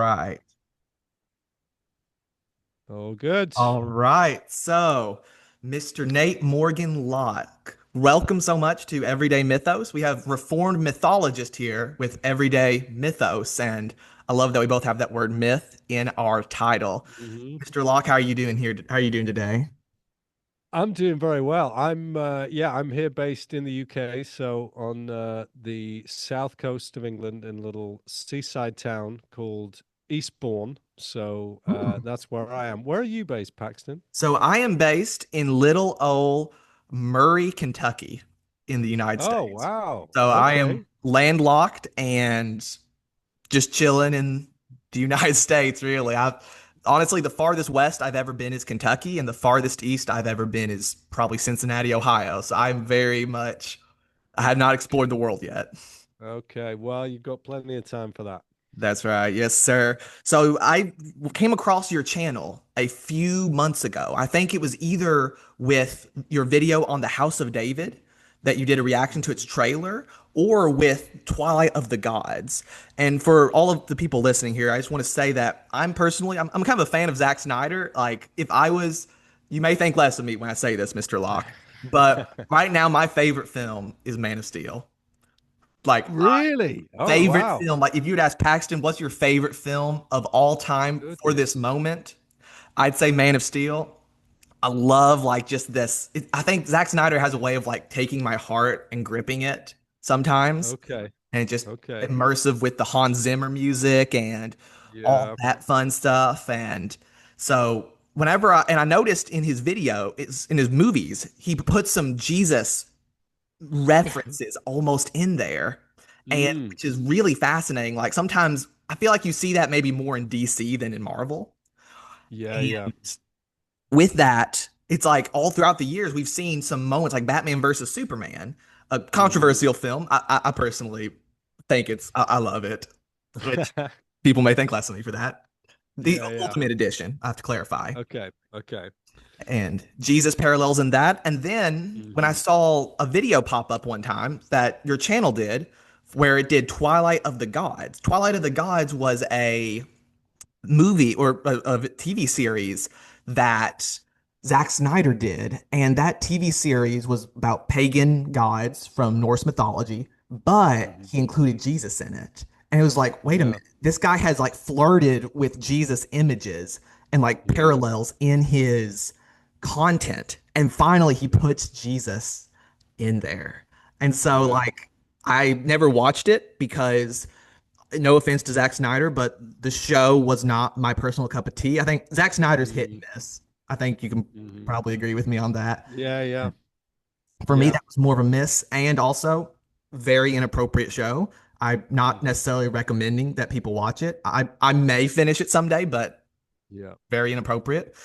right. Oh, good. All right. So, Mr. Nate Morgan Locke, welcome so much to Everyday Mythos. We have Reformed Mythologist here with Everyday Mythos, and I love that we both have that word myth in our title. hmm Mr. Locke, how are you doing here? How are you doing today? I'm doing very well. I'm here based in the UK, so on the south coast of England in a little seaside town called Eastbourne. So Ooh. that's where I am. Where are you based, Paxton? So, I am based in little old Murray, Kentucky, in the United Oh, States. wow. So, I am Okay. landlocked and just chilling in the United States, really. I've honestly, the farthest west I've ever been is Kentucky, and the farthest east I've ever been is probably Cincinnati, Ohio. So I'm very much, I have not explored the world yet. Okay. Well, you've got plenty of time for that. That's right. Yes, sir. So I came across your channel a few months ago. I think it was either with your video on the House of David that you did a reaction to its Mhm. trailer or with Twilight of the Gods. And for all of the people listening here, I just want to say that I'm kind of a fan of Zack Snyder. Like if I was, you may think less of me when I say this, Mr. Locke, but right now my favorite film is Man of Steel. Like Really? Oh, favorite wow. film, like if you'd ask Paxton, what's your favorite film of all time for this Goodness. moment? I'd say Man of Steel. I love like just this. I think Zack Snyder has a way of like taking my heart and gripping it sometimes, Okay. and just Okay. immersive with the Hans Zimmer music and all Yeah. that fun stuff. And so I noticed in his video, it's in his movies, he put some Jesus references almost in there, and Mm. which is really fascinating. Like sometimes I feel like you see that maybe more in DC than in Marvel. Yeah, yeah. And with that, it's like all throughout the years we've seen some moments like Batman versus Superman, a hmm controversial film. I personally think I love it, which people may think less of me for that. The Yeah, yeah. Ultimate Edition, I have to clarify. Okay, okay. And Jesus parallels in that. And then when I hmm saw a video pop up one time that your channel did, where it did Twilight of the Gods. Twilight of the Gods was a movie or a TV series that Zack Snyder did. And that TV series was about pagan gods from Norse mythology, but hmm he included Jesus in it. And it was like, wait a Yeah, minute, this guy has like flirted with Jesus images and like yeah, parallels in his content. And finally, he puts Jesus in there. And so, yeah. like, I never watched it because no offense to Zack Snyder, but the show was not my personal cup of tea. I think Zack Snyder's hit and hmm miss. I think you can hmm probably agree with me on that. Yeah, yeah, For me, yeah. that was more of a miss and also very inappropriate show. I'm not hmm necessarily recommending that people watch it. I may finish it someday, but Yeah. very inappropriate.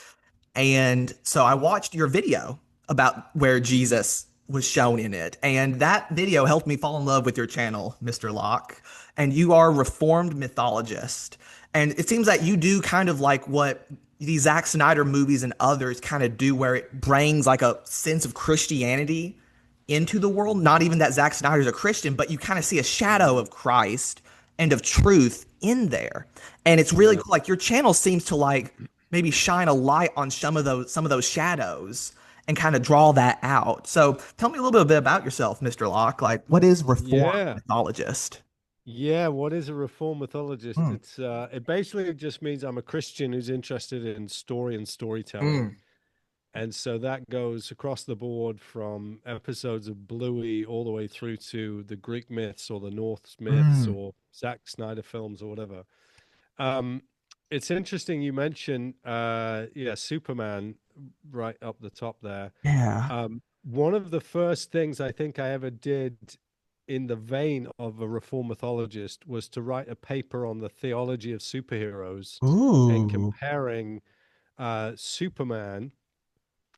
And so I watched your video about where Jesus was shown in it. And that video helped me fall in love with your channel, Mr. Locke. And you are a Reformed Mythologist. And it seems that you do kind of like what these Zack Snyder movies and others kind of do, where it brings like a sense of Christianity into the world. Not hmm even that Zack Snyder's a Christian, but you kind of see a shadow hmm of Christ and of truth in there. And it's really Yeah. cool. Like your channel seems to like maybe shine a light on some of those shadows and kind of draw that out. So tell me a little bit about yourself, Mr. Locke. Like what is Reformed Yeah. Mythologist? Yeah, what is a reform mythologist? Mm, It basically just means I'm a Christian who's interested in story and storytelling. mm, And so that goes across the board from episodes of Bluey all the way through to the Greek myths or the Norse myths mm. or Zack Snyder films or whatever. Um, it's interesting you mentioned, yeah, Superman right up the top there. Yeah. One of the first things I think I ever did in the vein of a reform mythologist was to write a paper on the theology of superheroes and Ooh. comparing Superman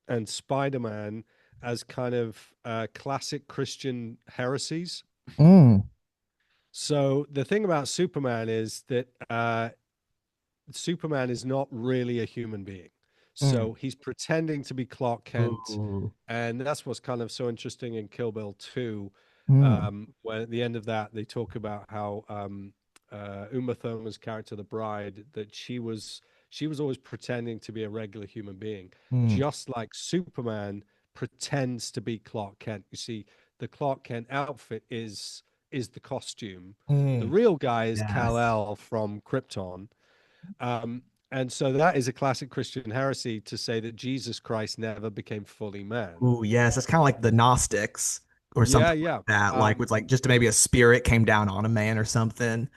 and Spider-Man as kind of classic Christian heresies. Mm, So the thing about Superman is that Superman is not really a human being. mm. So he's pretending to be Clark Kent. Ooh. And that's what's kind of so interesting in Kill Bill 2. Mm, When at the end of that, they talk about how Uma Thurman's character, the bride, that she was always pretending to be a regular human being, Mm, just like Superman pretends to be Clark Kent. You see, the Clark Kent outfit is the costume. The mm, real guy is yes. Kal-El from Krypton. Um, and so that is a classic Christian heresy to say that Jesus Christ never became fully man. Ooh, yes. It's kind of like the Gnostics or Yeah, something like yeah. that. Like it's like just maybe a spirit came down on a man or something.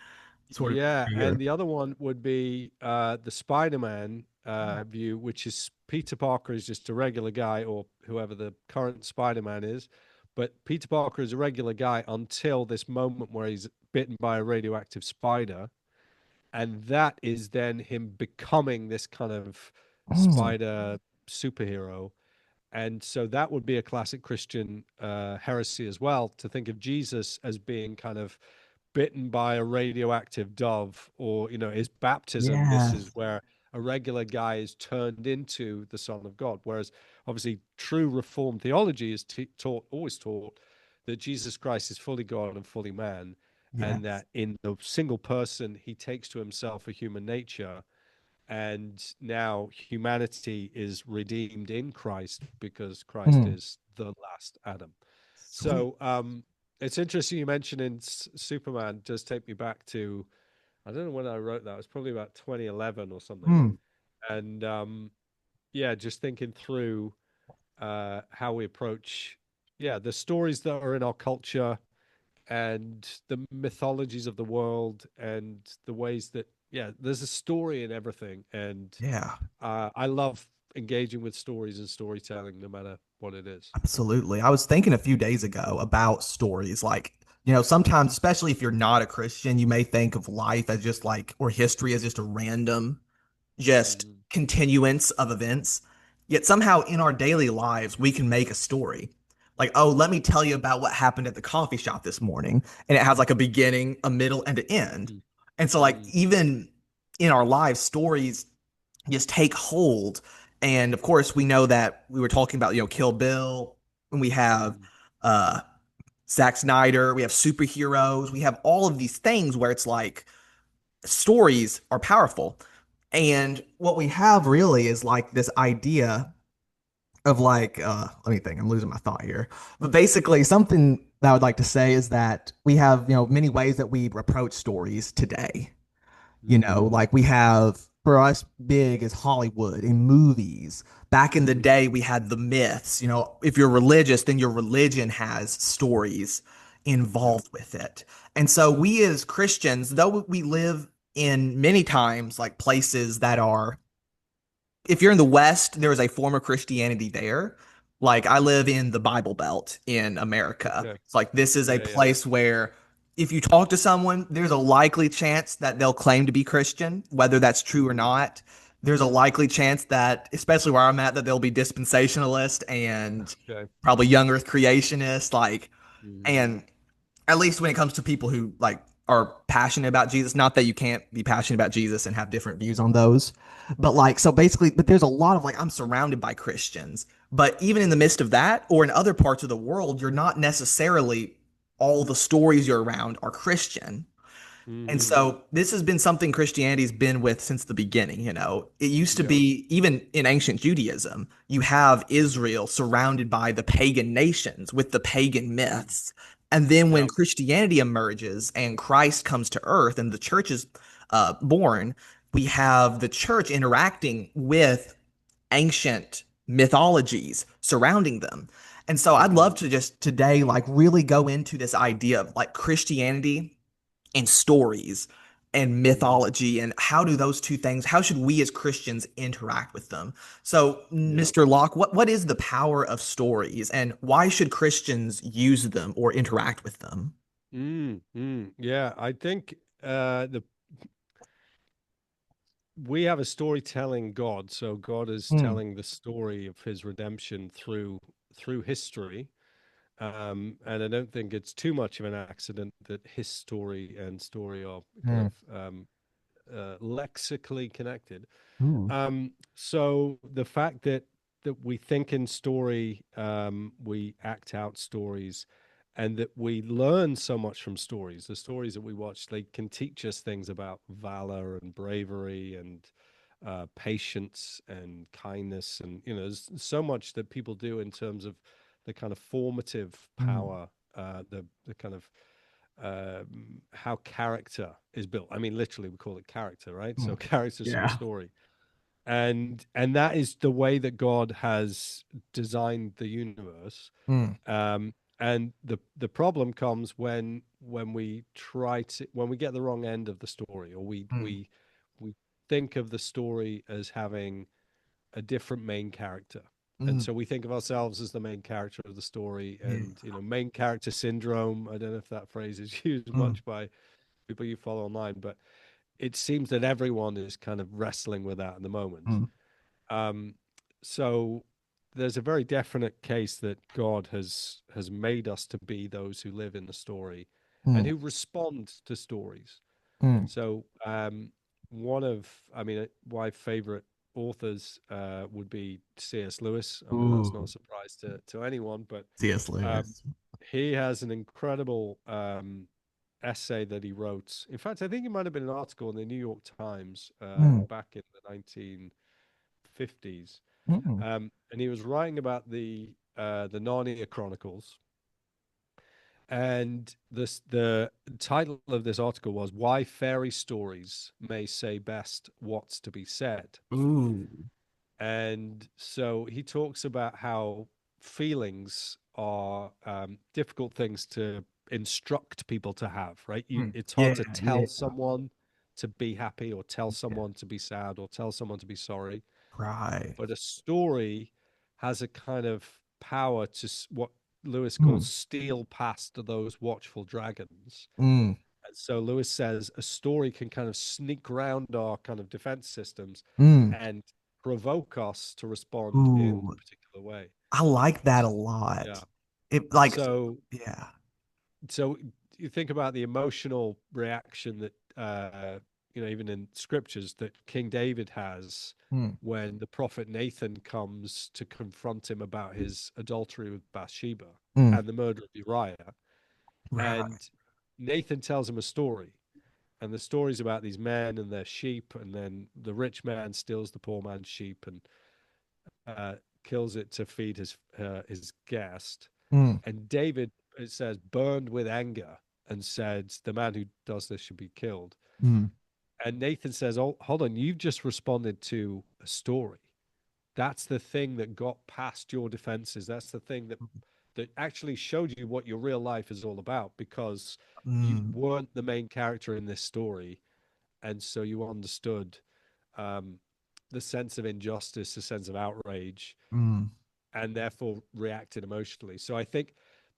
Sort of Yeah, and figure. the other one would be the Spider-Man view, which is Peter Parker is just a regular guy, or whoever the current Spider-Man is. But Peter Parker is a regular guy until this moment where he's bitten by a radioactive spider, and that is then him becoming this kind of Mm, spider superhero. And so that would be a classic Christian heresy as well, to think of Jesus as being kind of bitten by a radioactive dove, or his baptism. This is yes. where a regular guy is turned into the Son of God. Whereas obviously true Reformed theology is always taught that Jesus Christ is fully God and fully man, and Yes. that in the single person he takes to himself a human nature, and now humanity is redeemed in Christ because Christ Mm, is the last Adam. sweet. So it's interesting you mentioned in Superman. Does take me back to, I don't know when I wrote that. It was probably about 2011 or something. Mm, And yeah, just thinking through how we approach, yeah, the stories that are in our culture and the mythologies of the world, and the ways that, yeah, there's a story in everything. And yeah. I love engaging with stories and storytelling, no matter what it is. Absolutely. I was thinking a few days ago about stories. Like, sometimes, especially if you're not a Christian, you may think of life as just like, or history as just a random, just Mhm. continuance of events. Yet somehow in our daily lives, we can make a story. Like, oh, let me tell you about what happened at the coffee shop this morning. And it has like a beginning, a middle, and an end. Mhm. And so, like, Mhm. even in our lives, stories just take hold. And of course, we know that we were talking about, Kill Bill, and we have Mhm. uh Zack Snyder, we have superheroes, we have all of these things where it's like stories are powerful. And what we have really is like this idea of like let me think, I'm losing my thought here. But basically something that I would like to say is that we have, many ways that we approach stories today. Mhm. Like we have, for us, big is Hollywood in movies. Back in the Mhm. day, we had the myths. If you're religious, then your religion has stories Yeah. involved with it. And so we as Christians, though we live in many times like places that are, if you're in the West, there is a form of Christianity there. Like I live in the Bible Belt in America. Okay. It's like this is a Yeah. Yeah. place where if you talk to someone, there's a likely chance that they'll claim to be Christian, whether that's true or Mhm. not. There's a likely chance that, especially where I'm at, that they'll be dispensationalist and Okay. probably young earth creationist. Like, Mhm. and at least when it comes to people who like are passionate about Jesus, not that you can't be passionate about Jesus and have different views on those, but like so basically, but there's a lot of like I'm surrounded by Christians, but even in the midst of that or in other parts of the world, you're not necessarily all the stories you're around are Christian. And Mhm. so this has been something Christianity's been with since the beginning. It used to Yeah. be, even in ancient Judaism, you have Israel surrounded by the pagan nations with the pagan Mhm. myths. And then when Yeah. Christianity emerges and Christ comes to earth and the church is born, we have the church interacting with ancient mythologies surrounding them. And so I'd love Mhm. to just today, like, really go into this idea of like Christianity and stories and Mhm. mythology, and how do those two things, how should we as Christians interact with them? So Yeah. Mr. Locke, what is the power of stories and why should Christians use them or interact with them? Yeah. I think the we have a storytelling God. So God is Mm, telling the story of his redemption through history. And I don't think it's too much of an accident that his story and story are kind mm, of lexically connected. ooh, So the fact that we think in story, we act out stories, and that we learn so much from stories. The stories that we watch, they can teach us things about valor and bravery and patience and kindness, and there's so much that people do in terms of the kind of formative Mm, power, the kind of how character is built. I mean, literally, we call it character, right? So mm. characters from a Yeah. story, and that is the way that God has designed the universe. Mm, And the problem comes when we try to when we get the wrong end of the story, or mm, we think of the story as having a different main character. And mm, so we think of ourselves as the main character of the story, yeah. and main character syndrome. I don't know if that phrase is used Mm, much by people you follow online, but it seems that everyone is kind of wrestling with that at the moment. mm, Um, so there's a very definite case that God has made us to be those who live in the story and mm, who respond to stories. mm. So one of, I mean, my favorite authors would be C.S. Lewis. I mean, that's not a Ooh, surprise to anyone, but C.S. um, Lewis. he has an incredible essay that he wrote. In fact, I think it might have been an article in the New York Times Mm, back in the 1950s, mm. and he was writing about the Narnia Chronicles. And the title of this article was "Why Fairy Stories May Say Best What's to Be Said." Ooh. And so he talks about how feelings are difficult things to instruct people to have, right? Mm. It's hard Yeah, to yeah, tell someone to be happy, or tell yeah. someone to be sad, or tell someone to be sorry. Right. But a story has a kind of power to what Lewis calls Mm, steal past those watchful dragons. mm, And so Lewis says a story can kind of sneak around our kind of defense systems mm. and provoke us to respond in Ooh, a particular way. I like that a Yeah. lot. It like, So yeah. so you think about the emotional reaction that even in scriptures that King David has Mm, when the prophet Nathan comes to confront him about his adultery with Bathsheba mm. and the murder of Uriah. Right. And Nathan tells him a story, and the story's about these men and their sheep, and then the rich man steals the poor man's sheep and uh, kills it to feed his guest. Mm, And David, it says, burned with anger and said, "The man who does this should be killed." mm, And Nathan says, "Oh, hold on, you've just responded to a story. That's the thing that got past your defenses. That's the thing that actually showed you what your real life is all about, because you mm, weren't the main character in this story, and so you understood um, the sense of injustice, the sense of outrage, mm, and therefore reacted emotionally." So I think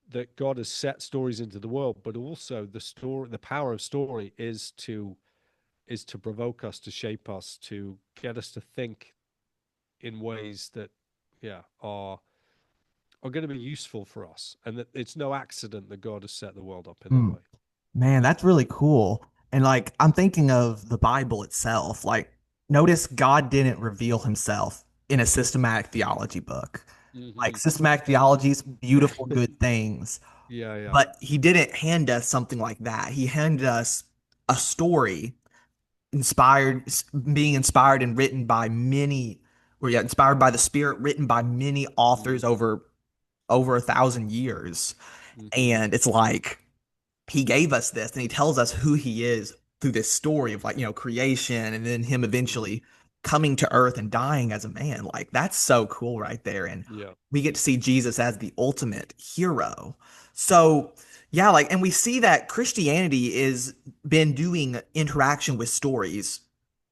that God has set stories into the world, but also the power of story is to provoke us, to shape us, to get us to think in ways that, yeah, are going to be useful for us, and that it's no accident that God has set the world up in that mm. way. Man, that's really cool. And like, I'm thinking of the Bible itself. Like, notice God didn't reveal himself in a systematic theology book. Like, Hmm. systematic theology is beautiful, good things, Yeah, yeah. but he didn't hand us something like that. He handed us a story inspired, being inspired and written by many, or yeah, inspired by the Spirit, written by many authors over 1,000 years. Hmm. And it's like he gave us this and he tells us who he is through this story of, like, creation and then him Hmm. eventually coming to earth and dying as a man. Like, that's so cool right there. And Yeah. we get to see Jesus as the ultimate hero. So yeah, like, and we see that Christianity is been doing interaction with stories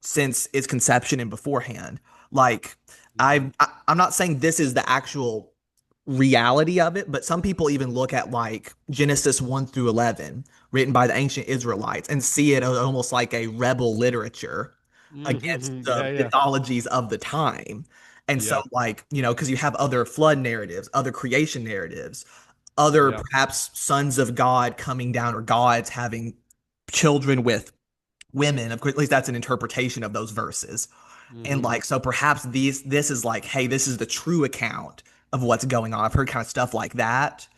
since its conception and beforehand. Like, Hmm. I'm not saying this is the actual reality of it, but some people even look at like Genesis 1 through 11, written by the ancient Israelites, and see it as almost like a rebel literature against Hmm. the Yeah, yeah, mythologies of the time. And so, yeah, like, because you have other flood narratives, other creation narratives, other yeah. perhaps sons of God coming down, or gods having children with women. Of course, at least that's an interpretation of those verses. And Hmm. like, so perhaps this is like, hey, this is the true account of what's going on. I've heard kind of stuff like that.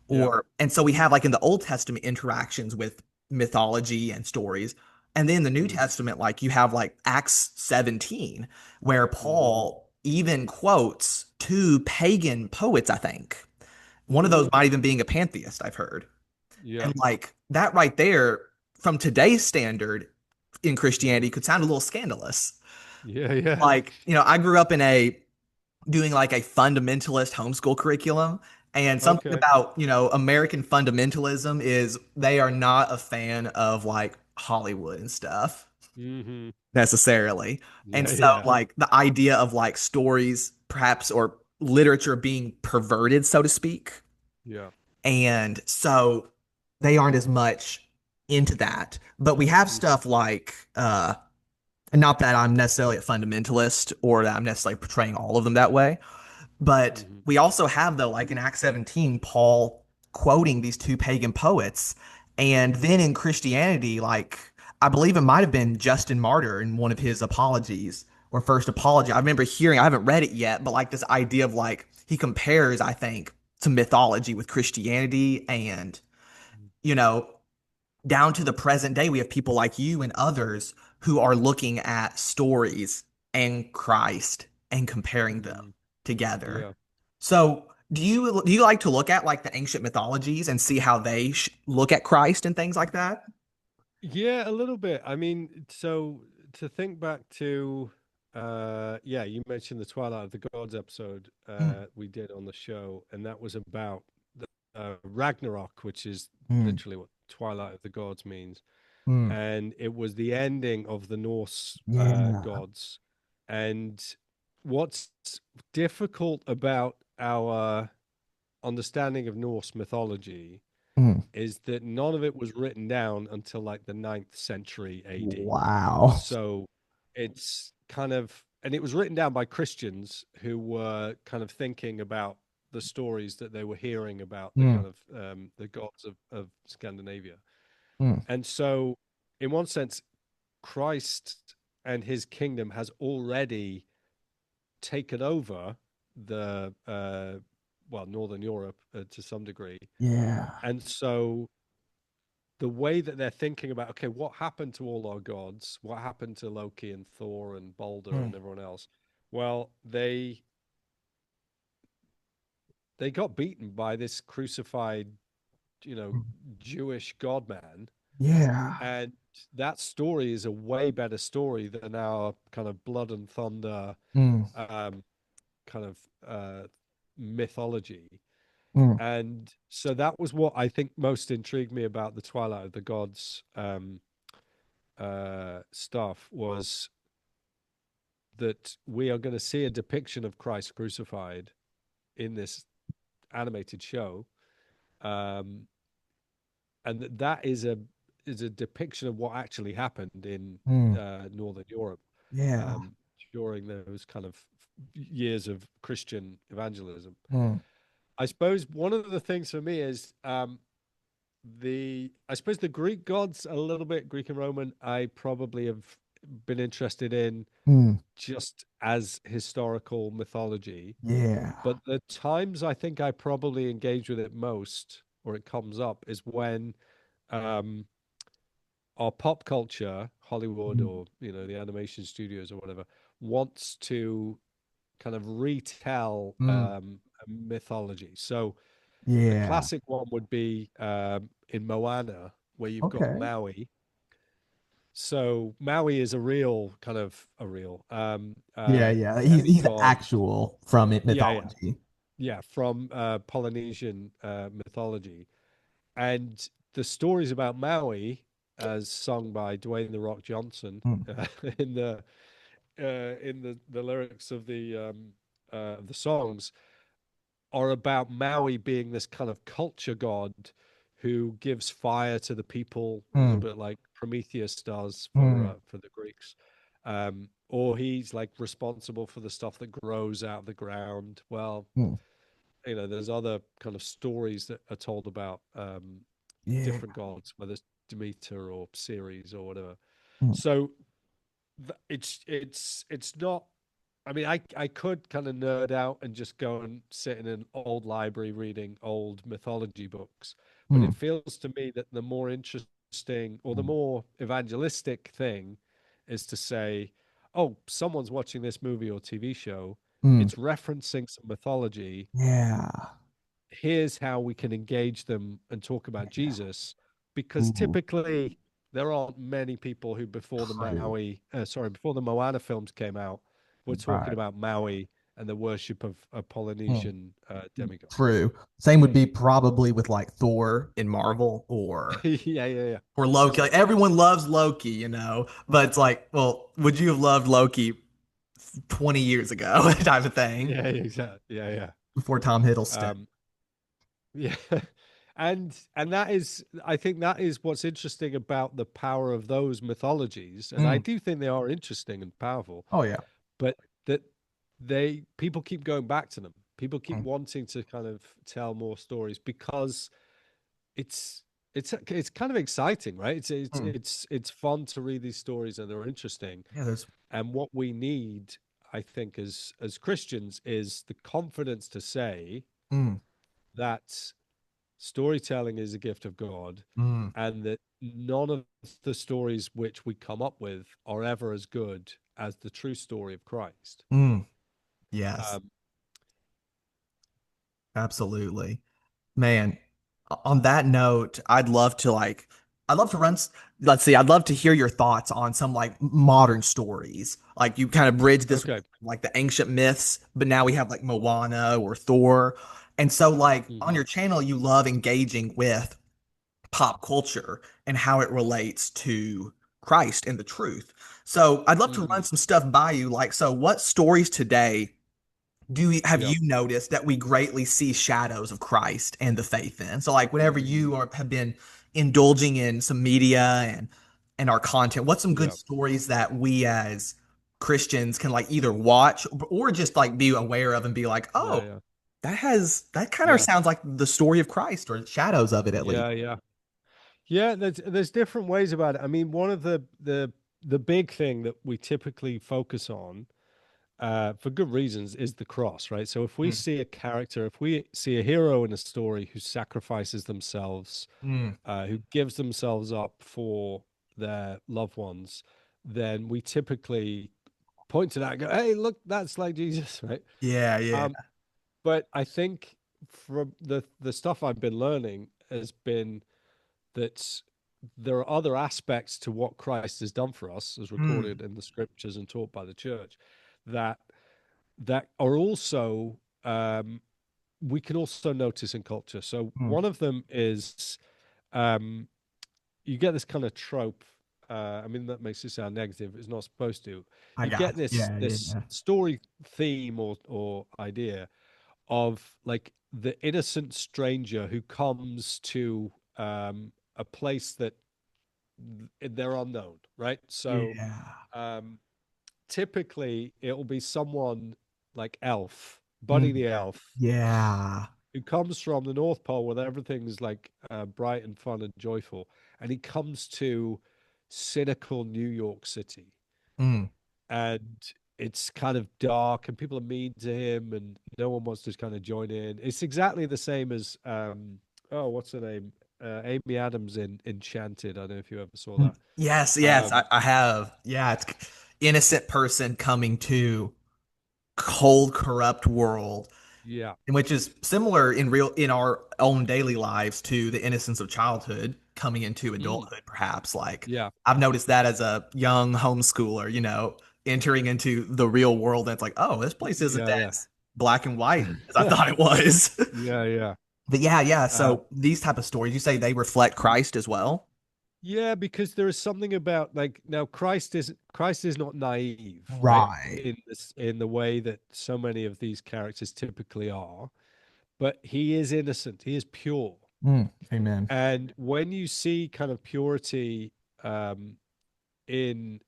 Yeah. And so we have like in the Old Testament interactions with mythology and stories. And then the New Mm, Testament, like you have like Acts 17, where hmm Paul even quotes two pagan poets, I think. One of those hmm might even being a pantheist, I've heard. Yeah. And like that right there, from today's standard in Mm. Christianity, could sound a little scandalous. Yeah. Yeah. Like, I grew up in a doing like a fundamentalist homeschool curriculum. And something Okay. about, American fundamentalism is they are not a fan of like Hollywood and stuff hmm necessarily. And Yeah. so Yeah. like the idea of like stories perhaps or literature being perverted, so to speak. Yeah. And so they aren't as much into that. But we have hmm stuff like and not that I'm necessarily a fundamentalist or that I'm necessarily portraying all of them that way, but hmm we also have, though, like in Acts 17, Paul quoting these two pagan poets. And then in Christianity, like I believe it might have been Justin Martyr in one of his apologies or first apology. I remember hearing, I haven't read it yet, but like this idea of like he compares, I think, to mythology with Christianity and, you know, down to the present day, we have people like you and others who are looking at stories and Christ and comparing them hmm together. Yeah. So, do you like to look at like the ancient mythologies and see how they look at Christ and things like that? Yeah, a little bit. I mean, so to think back to yeah, you mentioned the Twilight of the Gods episode Mm, we did on the show, and that was about the Ragnarok, which is mm, literally what Twilight of the Gods means. mm. And it was the ending of the Norse Yeah. gods. And what's difficult about our understanding of Norse mythology Mm. is that none of it was written down until like the ninth century AD. Wow. So it's kind of, and it was written down by Christians who were kind of thinking about the stories that they were hearing about the Mm, kind of the gods of Scandinavia. mm, And so, in one sense, Christ and his kingdom has already taken over the well, Northern Europe to some degree. yeah. And so the way that they're thinking about, okay, what happened to all our gods? What happened to Loki and Thor and Balder Mm, and everyone else? Well, they got beaten by this crucified, you know, mm. Jewish god man. Yeah. And that story is a way better story than our kind of blood and thunder Mm, um, kind of mythology. mm, And so that was what I think most intrigued me about the Twilight of the Gods stuff was that we are going to see a depiction of Christ crucified in this animated show, um, and that is a depiction of what actually happened in mm. Northern Europe Yeah. um, during those kind of years of Christian evangelism. Mm, I suppose one of the things for me is the I suppose the Greek gods a little bit Greek and Roman. I probably have been interested in mm. just as historical mythology. Yeah. But the times I think I probably engage with it most, or it comes up, is when um, our pop culture, Hollywood, Mm, or the animation studios or whatever, wants to kind of retell mm. a mythology. So a Yeah. classic one would be in Moana, where you've got Okay. Maui. So Maui is a real kind of a real Yeah, yeah. He's god. actual from it Yeah, yeah, mythology. yeah, from Polynesian mythology. And the stories about Maui, as sung by Dwayne the Rock Johnson Mm, in the lyrics of the songs, are about Maui being this kind of culture god who gives fire to the people, a little mm, bit like Prometheus does mm, for the Greeks. Or he's like responsible for the stuff that grows out of the ground. Well, mm. there's other kind of stories that are told about Yeah. different gods, whether it's Demeter or Ceres or whatever. Mm, So it's not. I mean, I could kind of nerd out and just go and sit in an old library reading old mythology books, but Mm, it feels to me that the more interesting or the mm, more evangelistic thing is to say, oh, someone's watching this movie or TV show, mm. it's referencing some mythology. Yeah. Here's how we can engage them and talk about Yeah. Jesus, because Ooh, typically there aren't many people who true. before the Moana films came out, were talking Right. about Maui and the worship of a Mm, Polynesian demigod. true. Same would be probably with like Thor in Marvel Yeah, yeah, yeah. or Loki. Like everyone loves Loki, but it's like, well, would you have loved Loki 20 years ago type of thing Yeah, exactly. Yeah, yeah. before Tom Hiddleston? Um, yeah. And that is, I think that is what's interesting about the power of those mythologies. And I Mm. do think they are interesting and powerful, Oh yeah. but that people keep going back to them. People keep Mm. wanting to kind of tell more stories because it's it's kind of exciting, right? Mm. It's fun to read these stories and they're interesting. Yeah, there's And what we need, I think, as Christians, is the confidence to say mm, that storytelling is a gift of God, mm, and that none of the stories which we come up with are ever as good as the true story of Christ. mm. Yes, Um, absolutely. Man, on that note, I'd love to let's see, I'd love to hear your thoughts on some like modern stories. Like you kind of bridge this okay. like the ancient myths, but now we have like Moana or Thor. And so like on Hmm. your channel, you love engaging with pop culture and how it relates to Christ and the truth. So I'd love to run Hmm. some stuff by you. Like, so what stories today have Yeah. you noticed that we greatly see shadows of Christ and the faith in? So like whenever have been indulging in some media and our content, what's some good Yeah. stories that we as Christians can like either watch or just like be aware of and be like, Yeah. oh, Yeah. that kind of Yeah. sounds like the story of Christ or shadows of it at least. Yeah. Yeah. Yeah. There's different ways about it. I mean, one of the big thing that we typically focus on, for good reasons, is the cross, right? So if we Mm, see a character, if we see a hero in a story who sacrifices themselves, mm, who gives themselves up for their loved ones, then we typically point to that and go, "Hey, look, that's like Jesus," right? yeah, yeah. But I think from the stuff I've been learning has been that there are other aspects to what Christ has done for us, as Mm, recorded in the scriptures and taught by the church, that that are also we can also notice in culture. So mm. one of them is um, you get this kind of trope. I mean, that makes it sound negative. It's not supposed to. I You got get you. this Yeah, this yeah. story theme or idea of like the innocent stranger who comes to a place that they're unknown, right? So Yeah. um, typically it will be someone like Elf, Buddy Mm, the Elf, yeah. who comes from the North Pole where everything's like bright and fun and joyful, and he comes to cynical New York City, Mm, and it's kind of dark, and people are mean to him, and no one wants to kind of join in. It's exactly the same as oh, what's her name? Amy Adams in Enchanted. I don't know if you ever saw mm. that. Yes, yes, Um, I have. Yeah, it's innocent person coming to cold, corrupt world, yeah. and which is similar in our own daily lives to the innocence of childhood coming into Mm, adulthood, perhaps. Like yeah. I've noticed that as a young homeschooler, entering into the real world, and it's like, oh, this place isn't Yeah, yeah. as black and white as I thought it was. Yeah, yeah. But yeah, yeah. Uh, So these type of stories, you say they reflect Christ as well? yeah, because there is something about like now Christ is not naive, right? Right. In the way that so many of these characters typically are, but he is innocent, he is pure. Mm, amen. And when you see kind of purity um in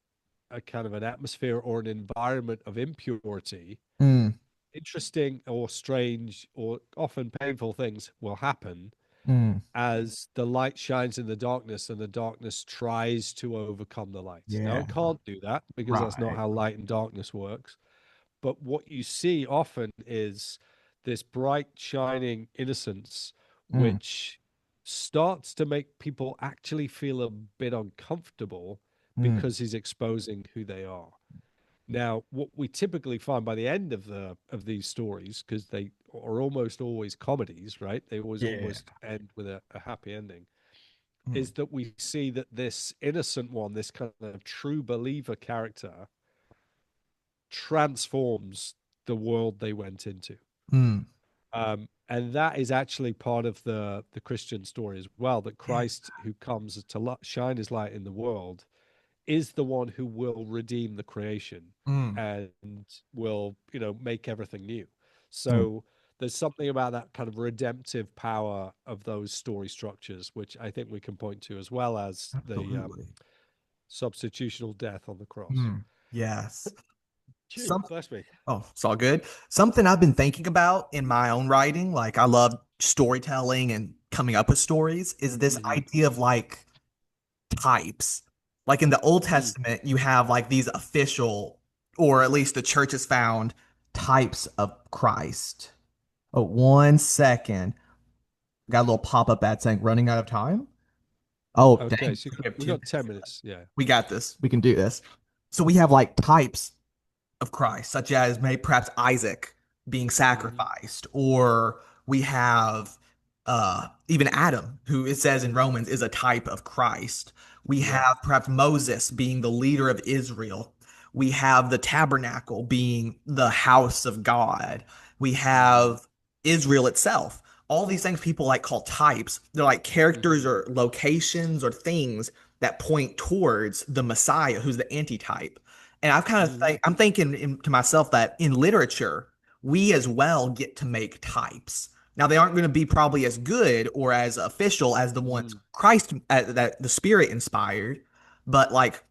a kind of an atmosphere or an environment of impurity, Mm, interesting or strange or often painful things will happen mm, as the light shines in the darkness and the darkness tries to overcome the light. Now, yeah. it can't do that because that's not Right. how light and darkness works. But what you see often is this bright, shining innocence, Mm, which starts to make people actually feel a bit uncomfortable mm, because he's exposing who they are. Now, what we typically find by the end of these stories, because they are almost always comedies, right? They always yeah. almost end with a happy ending, Mm, is that we see that this innocent one, this kind of true believer character, transforms the world they went into. mm, And that is actually part of the Christian story as well. That yeah. Christ, who comes to shine His light in the world, is the one who will redeem the creation Mm, and will, make everything new. mm, So there's something about that kind of redemptive power of those story structures, which I think we can point to, as well as the absolutely. substitutional death on the cross. Mm, yes. Gee, Some, bless me. oh, it's all good. Something I've been thinking about in my own writing, like I love storytelling and coming up with stories, is this Hmm. idea of like types. Like in the Old Mm. Testament, you have like these official, or at least the church has found types of Christ. Oh, 1 second. Got a little pop-up ad saying running out of time. Oh, Okay, dang. so We have we two got minutes 10 left. minutes. Yeah. We got this. We can do this. So we have like types of Christ, such as maybe perhaps Isaac being Hmm. sacrificed, or we have even Adam, who it says in Romans is a type of Christ. We Yeah. have perhaps Moses being the leader of Israel. We have the tabernacle being the house of God. We Mm. have Israel itself. All these things people like call types. They're like characters Hmm. or locations or things that point towards the Messiah, who's the antitype. And I've kind of Hmm. I'm thinking to myself that in literature, we as well get to make types. Now they aren't going to be probably as good or as official as the ones Hmm. Christ that the Spirit inspired, but like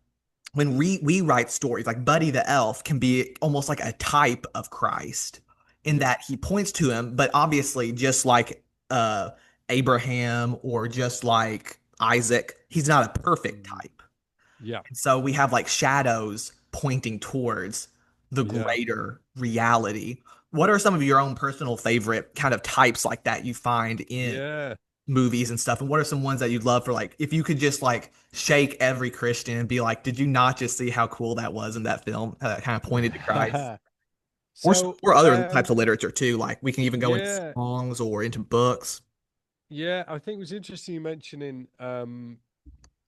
when we write stories, like Buddy the Elf can be almost like a type of Christ in Yeah. that he points to him, but obviously just like uh Abraham or just like Isaac, he's not a perfect Mm. type. Yeah. And so we have like shadows pointing towards the Yeah. greater reality. What are some of your own personal favorite kind of types like that you find in Yeah. movies and stuff? And what are some ones that you'd love for like if you could just like shake every Christian and be like, did you not just see how cool that was in that film that kind of pointed to Christ? Or So, or other types of literature too. Like we can even go into yeah, songs or into books. yeah, I think it was interesting you mentioning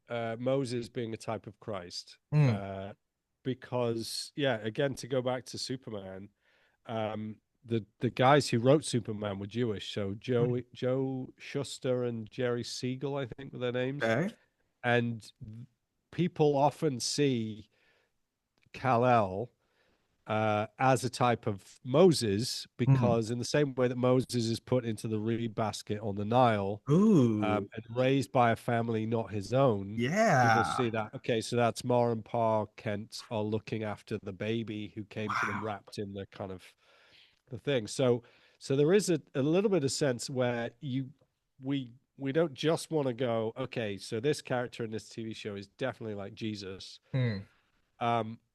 Moses being a type of Christ. Mm, Uh, because yeah, again, to go back to Superman, um, the guys who wrote Superman were Jewish. So Joe Shuster and Jerry Siegel, I think, were their names. okay. And people often see Kal-El as a type of Moses, Mm. because in the same way that Moses is put into the reed basket on the Nile, Ooh, and raised by a family not his own, people yeah. see that, okay, so that's Ma and Pa Kent are looking after the baby who came to them Wow. wrapped in the kind of the thing. So there is a little bit of sense where we don't just want to go, okay, so this character in this TV show is definitely like Jesus. Mm,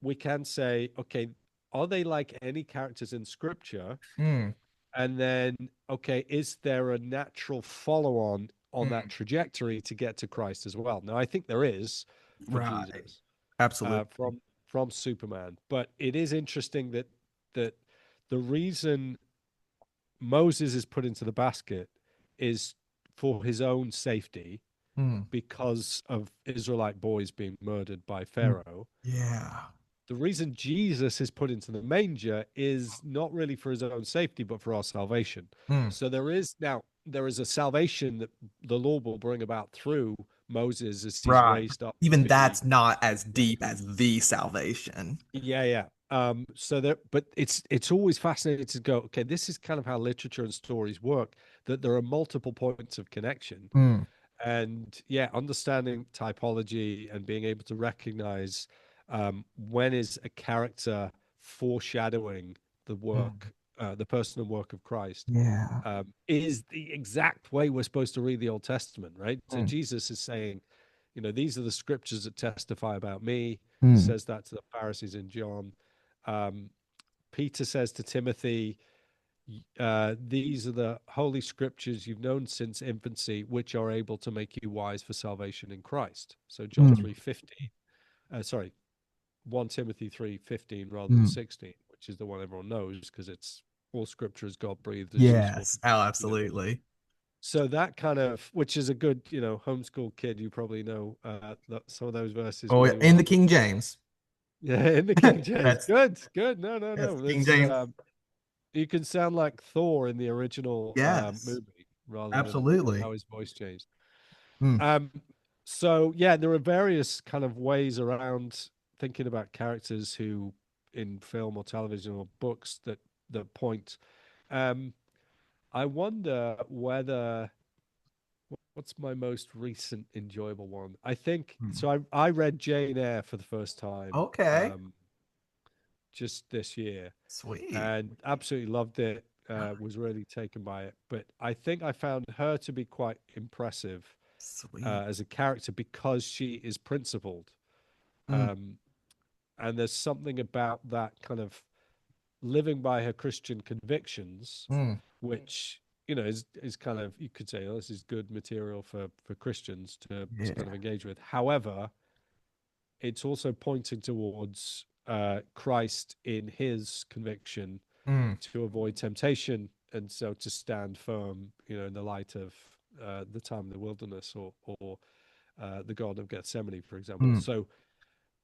We can say, okay, are they like any characters in scripture? mm, And then, okay, is there a natural follow on that mm. trajectory to get to Christ as well? Now, I think there is for Right. Jesus, Absolutely. from Superman, but it is interesting that the reason Moses is put into the basket is for his own safety, Mm, because of Israelite boys being murdered by mm. Pharaoh. Yeah. The reason Jesus is put into the manger is not really for his own safety, but for our salvation. Mm. So there is a salvation that the Lord will bring about through Moses as he's Right. raised up to Even be. that's not as deep as the salvation. Yeah, yeah. So there, but it's always fascinating to go, okay, this is kind of how literature and stories work, that there are multiple points of connection. Mm, And yeah, understanding typology and being able to recognize when is a character foreshadowing the mm. work, the personal work of Christ, Yeah. is the exact way we're supposed to read the Old Testament, right? So Mm, Jesus is saying, these are the scriptures that testify about me. He mm, says that to the Pharisees in John. Um, Peter says to Timothy, these are the holy scriptures you've known since infancy, which are able to make you wise for salvation in Christ. So John Mm, 3:15, sorry, 1 Timothy 3:15 rather than mm. 16, which is the one everyone knows because it's all scripture is God breathed, is useful Yes. for, Oh, you know. absolutely. So that kind of, which is a good, homeschool kid, you probably know some of those verses Oh, yeah, really in the well. King James. Yeah, in the King James. That's Good, good. No, no, that's no. King That's James. you can sound like Thor in the original Yes. movie rather than Absolutely. how his voice changed. Mm, Um, so yeah, there are various kind of ways around thinking about characters who in film or television or books that point. Um, I wonder whether what's my most recent enjoyable one? I think mm. so. I read Jane Eyre for the first time Okay. just this year Sweet. and absolutely loved it. Was really taken by it, but I think I found her to be quite impressive Sweet. as a character because she is principled. Mm, Um, and there's something about that kind of living by her Christian convictions, mm. which is kind of, you could say, oh, this is good material for Christians to kind of Yeah. engage with. However, it's also pointing towards Christ in his conviction Mm. to avoid temptation and so to stand firm, in the light of the time in the wilderness or the Garden of Gethsemane, for example. Mm.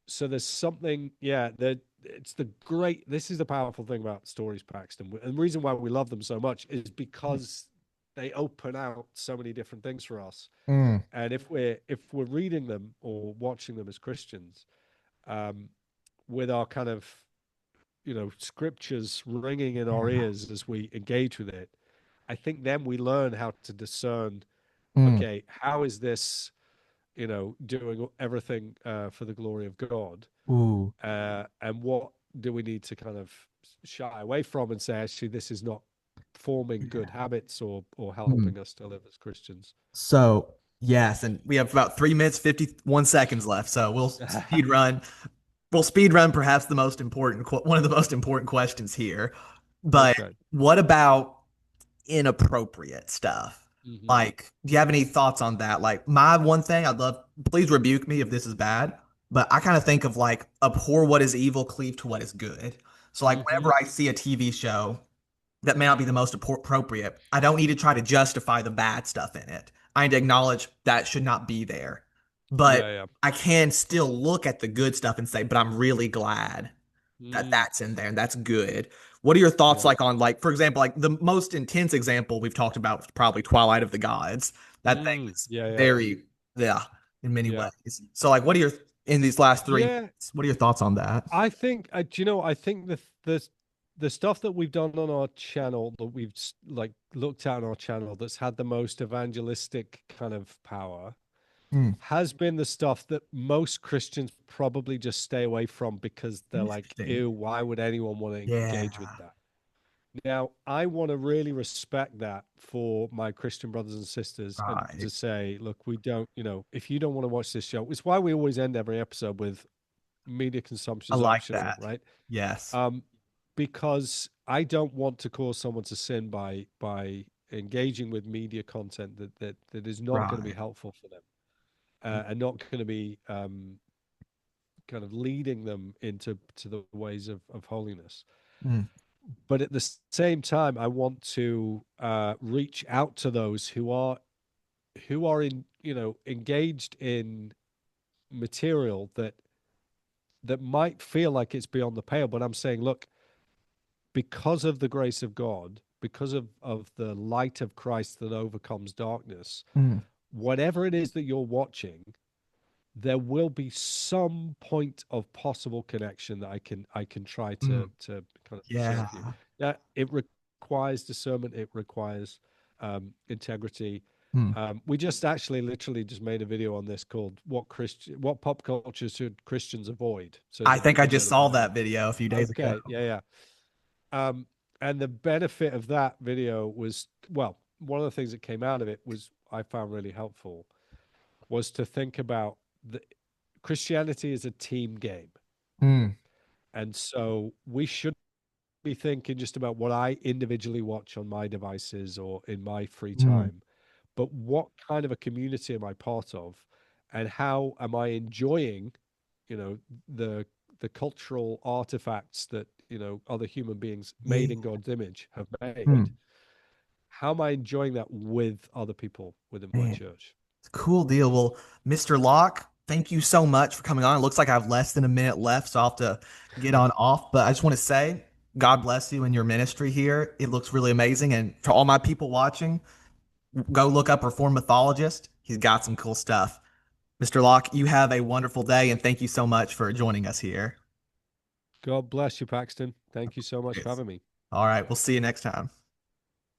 So there's something, yeah, that it's the great. This is the powerful thing about stories, Paxton, and the reason why we love them so much is because they open out so many different things for us. Mm. And if we're reading them or watching them as Christians, um, with our kind of scriptures ringing in our Yeah. ears as we engage with it, I think then we learn how to discern. Mm. Okay, how is this doing everything for the glory of God, Ooh. and what do we need to kind of shy away from and say, actually, this is not forming good Yeah. habits or Mm. helping us to live as Christians. So, yes, and we have about 3 minutes, 51 seconds left. So we'll speed run. We'll speed run perhaps one of the most important questions here. But Okay. what about inappropriate stuff? Hmm. Like, do you have any thoughts on that? Like, my one thing I'd love, please rebuke me if this is bad, but I kind of think of like abhor what is evil, cleave to what is good. So, like, Hmm. whenever I see a TV show that may not be the most appropriate, I don't need to try to justify the bad stuff in it. I need to acknowledge that should not be there. But Yeah, yeah. I can still look at the good stuff and say, but I'm really glad that Mm, that's in there and that's good. What are your thoughts yeah. like on like, for example, like the most intense example we've talked about was probably Twilight of the Gods. That thing Mm, was yeah, yeah. very, yeah, in many Yeah. ways. So like, what are your in these last three Yeah. minutes, what are your thoughts on that? I think, I think the stuff that we've done on our channel that we've like looked at on our channel that's had the most evangelistic kind of power Hmm, has been the stuff that most Christians probably just stay away from because they're like, interesting. ew, why would anyone want to Yeah, engage with that? Now, I want to really respect that for my Christian brothers and sisters and to right. say, look, we don't, if you don't want to watch this show, it's why we always end every episode with media consumption I is like optional, that. right? Yes. Um, because I don't want to cause someone to sin by engaging with media content that is not going to be Right. helpful for them and not going to be kind of leading them into the ways of holiness. Mm, But at the same time, I want to reach out to those who are in engaged in material that might feel like it's beyond the pale. But I'm saying, look, because of the grace of God, because of the light of Christ that overcomes darkness, mm, whatever it is that you're watching, there will be some point of possible connection that I can try to mm. kind of share Yeah. with you. Yeah, it requires discernment. It requires integrity. Mm. We just actually literally just made a video on this called what pop culture should Christians avoid? So I the think I just vision of saw why. that video a few days ago. Okay, yeah, yeah. Um, and the benefit of that video was, well, one of the things that came out of it was I found really helpful was to think about the Christianity is a team game. Mm, And so we shouldn't me thinking just about what I individually watch on my devices or in my free Mm, time, but what kind of a community am I part of, and how am I enjoying, you know, the the cultural artifacts that, other human beings made yeah. in God's image have made. Mm, How am I enjoying that with other people within my man. church? Cool deal. Well, Mr. Locke, thank you so much for coming on. It looks like I have less than a minute left, so I'll have to get on off. But I just want to say, God bless you and your ministry here. It looks really amazing. And for all my people watching, go look up Reformed Mythologist. He's got some cool stuff. Mr. Locke, you have a wonderful day, and thank you so much for joining us here. God bless you, Paxton. Thank you so much for Yes. having me. All right, we'll see you next time.